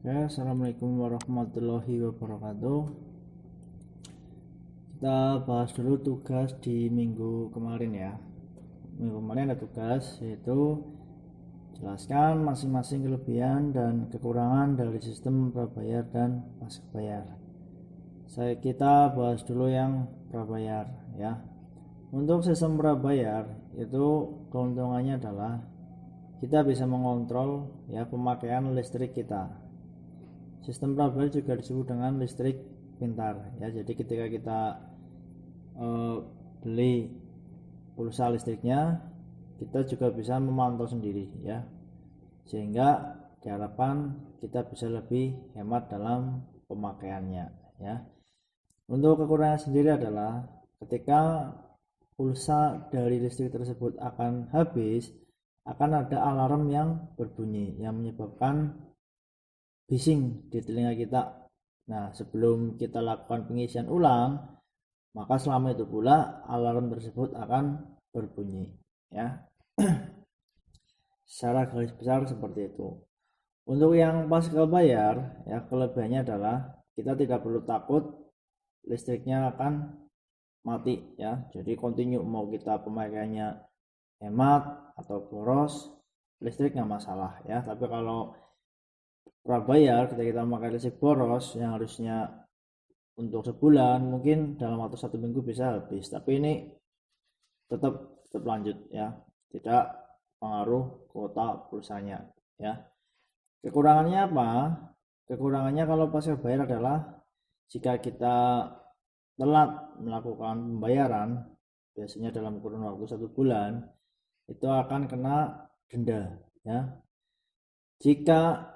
Assalamualaikum warahmatullahi wabarakatuh. Kita bahas dulu tugas di minggu kemarin ya. Minggu kemarin ada tugas yaitu jelaskan masing-masing kelebihan dan kekurangan dari sistem prabayar dan pasca bayar. Kita bahas dulu yang prabayar ya. Untuk sistem prabayar itu keuntungannya adalah kita bisa mengontrol ya pemakaian listrik kita. Sistem prabayar juga disebut dengan listrik pintar ya. Jadi ketika kita beli pulsa listriknya, kita juga bisa memantau sendiri ya, sehingga diharapkan kita bisa lebih hemat dalam pemakaiannya ya. Untuk kekurangan sendiri adalah ketika pulsa dari listrik tersebut akan habis, akan ada alarm yang berbunyi yang menyebabkan bising di telinga kita. Nah, sebelum kita lakukan pengisian ulang, maka selama itu pula alarm tersebut akan berbunyi ya. Secara garis besar seperti itu. Untuk yang pasca bayar ya, kelebihannya adalah kita tidak perlu takut listriknya akan mati ya. Jadi continue, mau kita pemakaiannya hemat atau boros, listrik nggak masalah ya. Tapi kalau prabayar, ketika kita memakai listrik boros yang harusnya untuk sebulan, mungkin dalam waktu 1 minggu bisa habis, tapi ini tetap lanjut ya, tidak pengaruh kuota pulsanya ya. Kekurangannya apa? Kekurangannya kalau pasca bayar adalah jika kita telat melakukan pembayaran, biasanya dalam kurun waktu 1 bulan, itu akan kena denda ya. Jika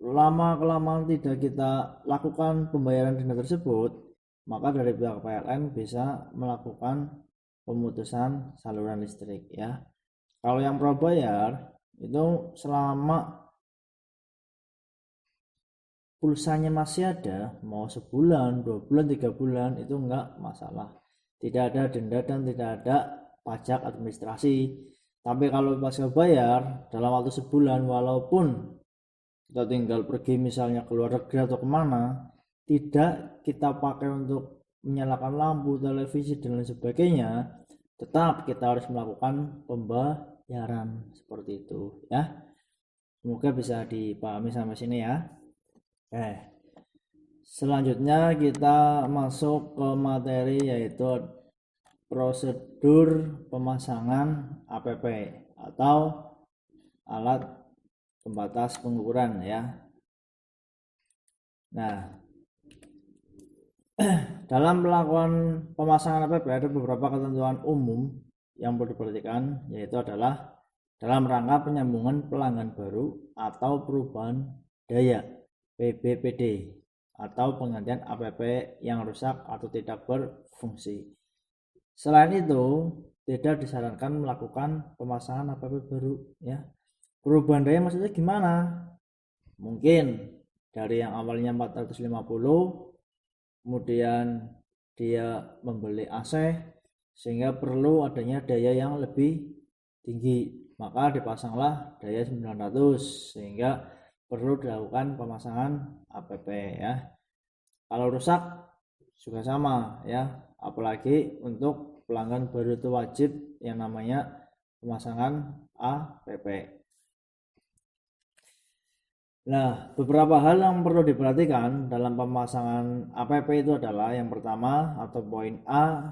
lama-kelamaan tidak kita lakukan pembayaran denda tersebut, maka dari pihak PLN bisa melakukan pemutusan saluran listrik ya. Kalau yang prabayar itu selama pulsanya masih ada, mau sebulan, 2 bulan, 3 bulan, itu enggak masalah, tidak ada denda dan tidak ada pajak administrasi. Tapi kalau pasca bayar dalam waktu sebulan, walaupun kita tinggal pergi misalnya ke luar negeri atau kemana, tidak kita pakai untuk menyalakan lampu, televisi dan lain sebagainya, tetap kita harus melakukan pembayaran seperti itu ya. Semoga bisa dipahami sampai sini ya. Selanjutnya kita masuk ke materi yaitu prosedur pemasangan APP atau alat pembatas pengukuran ya. Nah, dalam melakukan pemasangan APP ada beberapa ketentuan umum yang perlu diperhatikan, yaitu adalah dalam rangka penyambungan pelanggan baru atau perubahan daya PBPD atau penggantian APP yang rusak atau tidak berfungsi. Selain itu, tidak disarankan melakukan pemasangan APP baru ya. Perubahan daya maksudnya gimana? Mungkin dari yang awalnya 450, kemudian dia membeli AC sehingga perlu adanya daya yang lebih tinggi, maka dipasanglah daya 900 sehingga perlu dilakukan pemasangan APP ya. Kalau rusak juga sama ya, apalagi untuk pelanggan baru itu wajib yang namanya pemasangan APP. Nah, beberapa hal yang perlu diperhatikan dalam pemasangan APP itu adalah yang pertama atau poin A,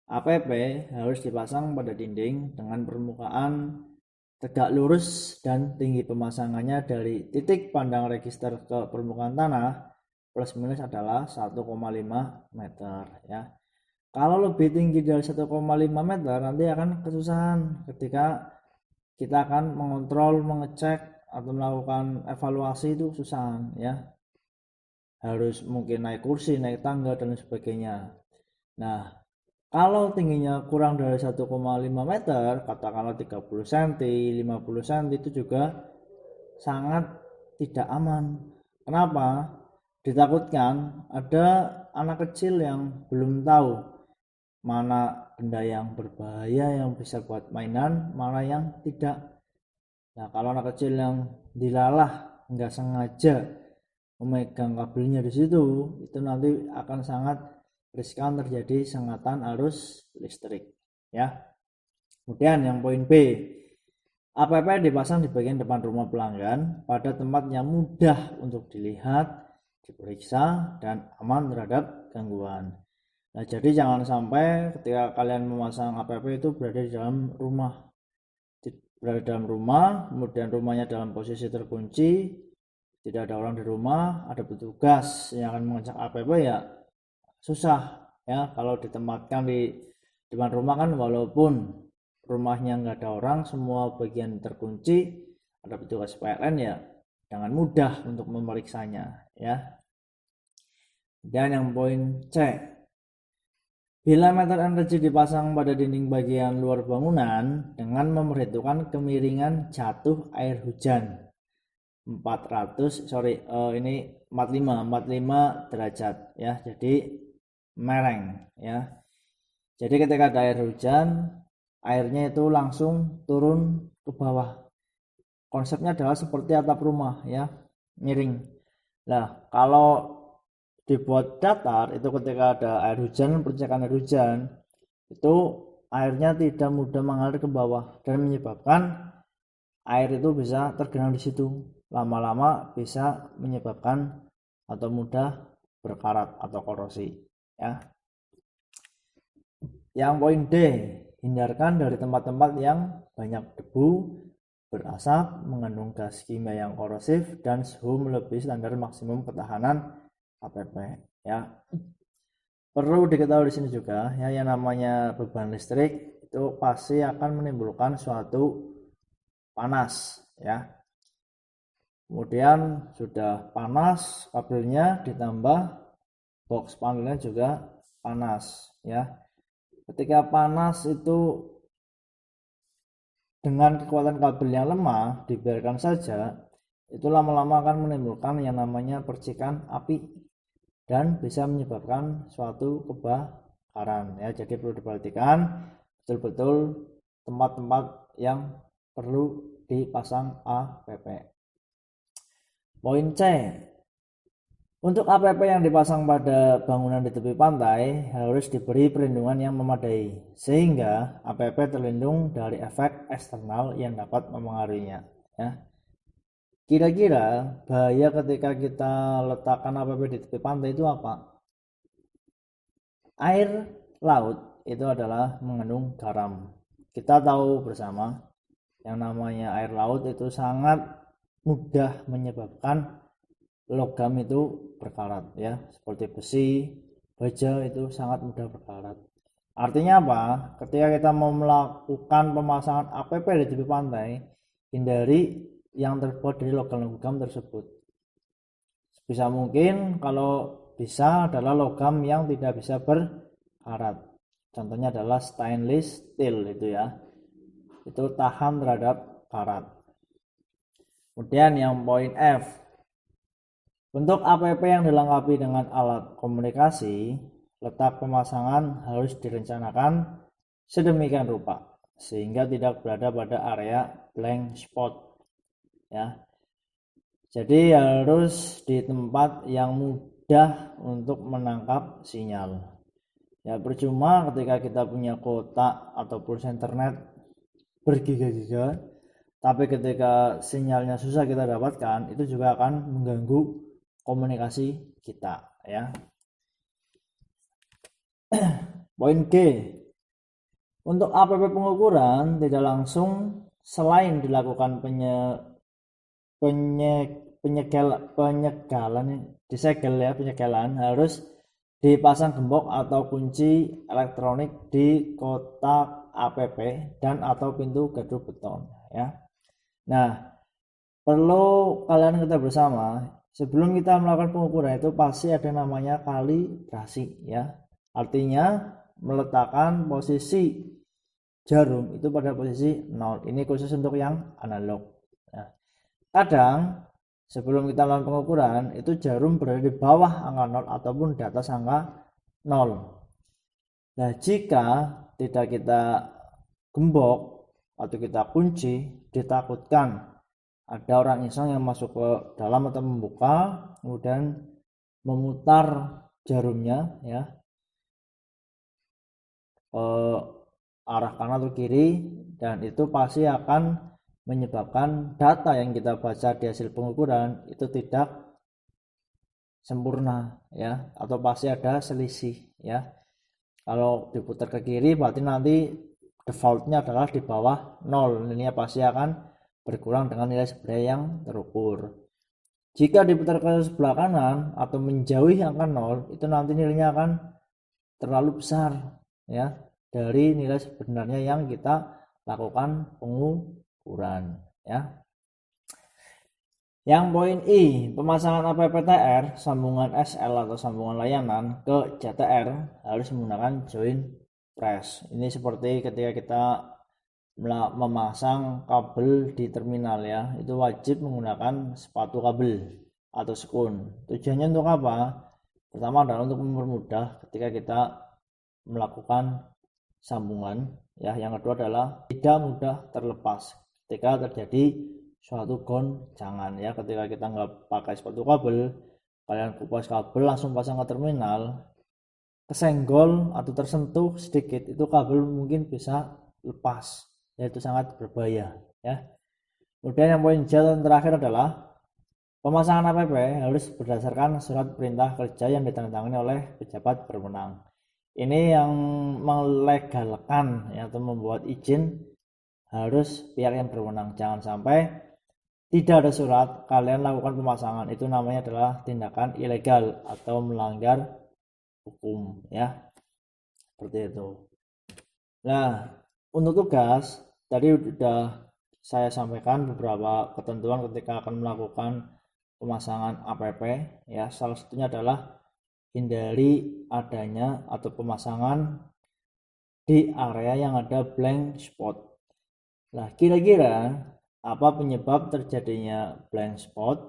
APP harus dipasang pada dinding dengan permukaan tegak lurus dan tinggi pemasangannya dari titik pandang register ke permukaan tanah plus minus adalah 1,5 meter ya. Kalau lebih tinggi dari 1,5 meter nanti akan kesusahan ketika kita akan mengontrol, mengecek atau melakukan evaluasi, itu susah ya, harus mungkin naik kursi, naik tangga dan sebagainya. Nah, kalau tingginya kurang dari 1,5 meter, katakanlah 30 cm, 50 cm, itu juga sangat tidak aman. Kenapa? Ditakutkan ada anak kecil yang belum tahu mana benda yang berbahaya yang bisa buat mainan, mana yang tidak. Nah, kalau anak kecil yang dilalah nggak sengaja memegang kabelnya di situ, itu nanti akan sangat riskan terjadi sengatan arus listrik, ya. Kemudian yang poin B, APP dipasang di bagian depan rumah pelanggan pada tempat yang mudah untuk dilihat, diperiksa, dan aman terhadap gangguan. Nah, jadi jangan sampai ketika kalian memasang APP itu berada di dalam rumah, kemudian rumahnya dalam posisi terkunci, tidak ada orang di rumah, ada petugas yang akan mengecek APP, ya susah ya. Kalau ditempatkan di depan rumah kan walaupun rumahnya nggak ada orang, semua bagian terkunci, ada petugas PLN, ya jangan mudah untuk memeriksanya ya. Dan yang poin C, bila meter energi dipasang pada dinding bagian luar bangunan dengan memperhitungkan kemiringan jatuh air hujan 45 derajat ya, jadi mereng ya. Jadi ketika ada air hujan, airnya itu langsung turun ke bawah. Konsepnya adalah seperti atap rumah ya, miring. Nah, kalau dibuat datar itu ketika ada air hujan, percikan air hujan, itu airnya tidak mudah mengalir ke bawah dan menyebabkan air itu bisa tergenang di situ. Lama-lama bisa menyebabkan atau mudah berkarat atau korosi ya. Yang poin D, hindarkan dari tempat-tempat yang banyak debu, berasap, mengandung gas kimia yang korosif, dan suhu melebihi standar maksimum ketahanan APP ya. Perlu diketahui di sini juga ya, yang namanya beban listrik itu pasti akan menimbulkan suatu panas ya. Kemudian sudah panas kabelnya, ditambah box panelnya juga panas ya. Ketika panas itu dengan kekuatan kabel yang lemah dibiarkan saja, itu lama-lama akan menimbulkan yang namanya percikan api dan bisa menyebabkan suatu kebakaran ya. Jadi perlu diperhatikan betul-betul tempat-tempat yang perlu dipasang APP. Poin C, untuk APP yang dipasang pada bangunan di tepi pantai harus diberi perlindungan yang memadai sehingga APP terlindung dari efek eksternal yang dapat memengaruhinya ya. Kira-kira bahaya ketika kita letakkan APP di tepi pantai itu apa? Air laut itu adalah mengandung garam. Kita tahu bersama yang namanya air laut itu sangat mudah menyebabkan logam itu berkarat ya, seperti besi, baja itu sangat mudah berkarat. Artinya apa? Ketika kita mau melakukan pemasangan APP di tepi pantai, hindari yang terbuat dari logam-logam tersebut. Bisa mungkin kalau bisa adalah logam yang tidak bisa berkarat. Contohnya adalah stainless steel itu ya. Itu tahan terhadap karat. Kemudian yang poin F, untuk APP yang dilengkapi dengan alat komunikasi, letak pemasangan harus direncanakan sedemikian rupa sehingga tidak berada pada area blank spot ya. Jadi harus di tempat yang mudah untuk menangkap sinyal. Ya percuma ketika kita punya kuota ataupun internet bergiga-giga, tapi ketika sinyalnya susah kita dapatkan, itu juga akan mengganggu komunikasi kita ya. Poin G, untuk APP pengukuran tidak langsung selain dilakukan penyegelan harus dipasang gembok atau kunci elektronik di kotak APP dan atau pintu gardu beton ya. Nah, perlu kalian ketahui bersama, sebelum kita melakukan pengukuran itu pasti ada namanya kalibrasi ya. Artinya meletakkan posisi jarum itu pada posisi 0. Ini khusus untuk yang analog. Nah, kadang sebelum kita melakukan pengukuran itu jarum berada di bawah angka 0 ataupun di atas angka 0. Nah, jika tidak kita gembok atau kita kunci, ditakutkan ada orang iseng yang masuk ke dalam atau membuka, kemudian memutar jarumnya ya ke arah kanan atau kiri, dan itu pasti akan menyebabkan data yang kita baca di hasil pengukuran itu tidak sempurna ya, atau pasti ada selisih ya. Kalau diputar ke kiri berarti nanti defaultnya adalah di bawah 0, nilainya pasti akan berkurang dengan nilai sebenarnya yang terukur. Jika diputar ke sebelah kanan atau menjauhi angka 0, itu nanti nilainya akan terlalu besar ya dari nilai sebenarnya yang kita lakukan pengukuran ya. Yang poin I, pemasangan APPTR sambungan SL atau sambungan layanan ke JTR harus menggunakan join press. Ini seperti ketika kita memasang kabel di terminal ya, itu wajib menggunakan sepatu kabel atau sekun. Tujuannya untuk apa? Pertama adalah untuk mempermudah ketika kita melakukan sambungan ya. Yang kedua adalah tidak mudah terlepas ketika terjadi suatu goncangan ya. Ketika kita nggak pakai sepatu kabel, kalian kupas kabel langsung pasang ke terminal, kesenggol atau tersentuh sedikit, itu kabel mungkin bisa lepas ya, itu sangat berbahaya ya. Kemudian yang poin J terakhir adalah pemasangan APP harus berdasarkan surat perintah kerja yang ditandatangani oleh pejabat berwenang. Ini yang melegalkan ya, atau membuat izin harus pihak yang berwenang. Jangan sampai tidak ada surat kalian lakukan pemasangan, itu namanya adalah tindakan ilegal atau melanggar hukum ya, seperti itu. Nah, untuk tugas tadi sudah saya sampaikan beberapa ketentuan ketika akan melakukan pemasangan APP ya. Salah satunya adalah hindari adanya atau pemasangan di area yang ada blank spot. Nah, kira-kira apa penyebab terjadinya blank spot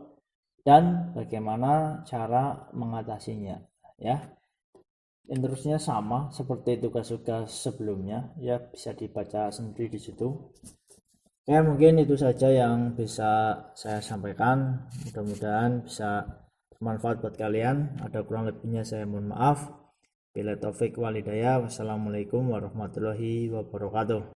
dan bagaimana cara mengatasinya ya. Instruksinya sama seperti tugas-tugas sebelumnya ya, bisa dibaca sendiri di situ. Ya, mungkin itu saja yang bisa saya sampaikan. Mudah-mudahan bisa bermanfaat buat kalian. Ada kurang lebihnya saya mohon maaf. Bila taufik walhidayah. Wassalamualaikum warahmatullahi wabarakatuh.